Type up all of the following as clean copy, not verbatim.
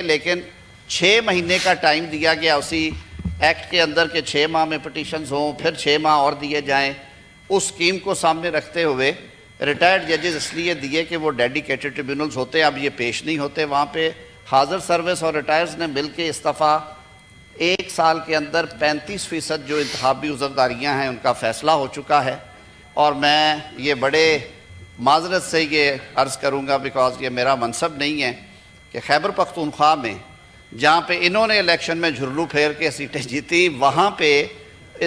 لیکن 6 مہینے کا ٹائم دیا گیا اسی ایکٹ کے اندر کہ 6 ماہ میں پٹیشنز ہوں، پھر 6 ماہ اور دیے جائیں. اس سکیم کو سامنے رکھتے ہوئے ریٹائرڈ ججز اس لیے دیے کہ وہ ڈیڈیکیٹڈ ٹریبیونلز ہوتے، اب یہ پیش نہیں ہوتے وہاں پہ. حاضر سروس اور ریٹائرز نے مل کے اس دفعہ 1 سال کے اندر 35% جو انتخابی عذرداریاں ہیں ان کا فیصلہ ہو چکا ہے. اور میں یہ بڑے معذرت سے یہ عرض کروں گا بیکاز یہ میرا منصب نہیں ہے کہ خیبر پختونخوا میں جہاں پہ انہوں نے الیکشن میں جھرلو پھیر کے سیٹیں جیتی، وہاں پہ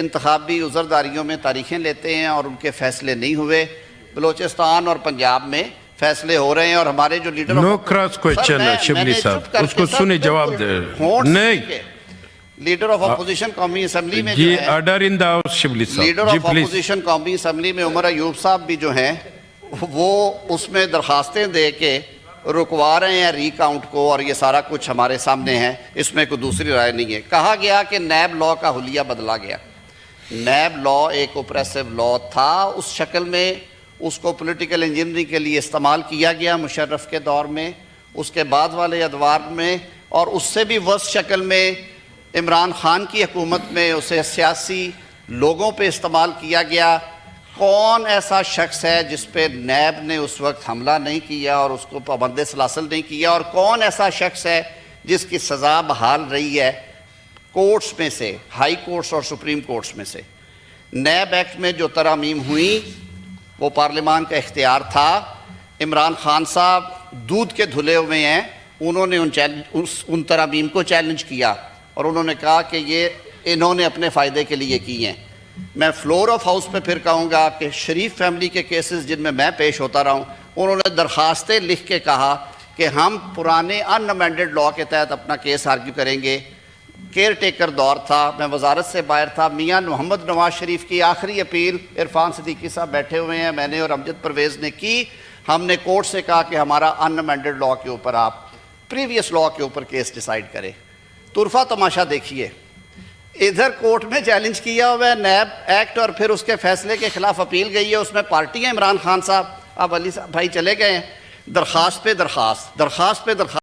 انتخابی عذرداریوں میں تاریخیں لیتے ہیں اور ان کے فیصلے نہیں ہوئے. بلوچستان اور پنجاب میں فیصلے ہو رہے ہیں اور ہمارے جو leader no cross question Shibli صاحب، اس کو سنیں جواب دے. نہیں، لیڈر آف اپوزیشن قومی اسمبلی میں جی order in the house Shibli صاحب، لیڈر جی آف پلیز. اپوزیشن قومی اسمبلی میں عمر ایوب صاحب بھی جو ہیں وہ اس میں درخواستیں دے کے رکوا رہے ہیں ری کاؤنٹ کو، اور یہ سارا کچھ ہمارے سامنے ہے، اس میں کوئی دوسری رائے نہیں ہے. کہا گیا کہ نیب لا کا حلیہ بدلا گیا. نیب لا ایک اوپریسو لا تھا، اس شکل میں اس کو پولیٹیکل انجینئرنگ کے لیے استعمال کیا گیا مشرف کے دور میں، اس کے بعد والے ادوار میں، اور اس سے بھی ورس شکل میں عمران خان کی حکومت میں اسے سیاسی لوگوں پہ استعمال کیا گیا. کون ایسا شخص ہے جس پہ نیب نے اس وقت حملہ نہیں کیا اور اس کو پابند سلاسل نہیں کیا، اور کون ایسا شخص ہے جس کی سزا بحال رہی ہے کورٹس میں سے، ہائی کورٹس اور سپریم کورٹس میں سے؟ نیب ایکٹ میں جو ترامیم ہوئی وہ پارلیمان کا اختیار تھا. عمران خان صاحب دودھ کے دھلے ہوئے ہیں، انہوں نے ان ترامیم کو چیلنج کیا اور انہوں نے کہا کہ یہ انہوں نے اپنے فائدے کے لیے کی ہیں. میں فلور آف ہاؤس پہ پھر کہوں گا کہ شریف فیملی کے کیسز جن میں پیش ہوتا رہا ہوں، انہوں نے درخواستیں لکھ کے کہا کہ ہم پرانے ان امینڈڈ لا کے تحت اپنا کیس آرگیو کریں گے. کیئر ٹیکر دور تھا، میں وزارت سے باہر تھا. میاں محمد نواز شریف کی آخری اپیل عرفان صدیقی صاحب بیٹھے ہوئے ہیں، میں نے اور امجد پرویز نے کی. ہم نے کورٹ سے کہا کہ ہمارا ان امینڈڈ لا کے اوپر آپ پریویس لا کے اوپر کیس ڈیسائیڈ کریں. طرفہ تماشا دیکھیے، ادھر کورٹ میں چیلنج کیا ہوا ہے نیب ایکٹ اور پھر اس کے فیصلے کے خلاف اپیل گئی ہے. اس میں پارٹی ہیں عمران خان صاحب، اب علی صاحب بھائی چلے گئے ہیں. درخواست پہ درخواست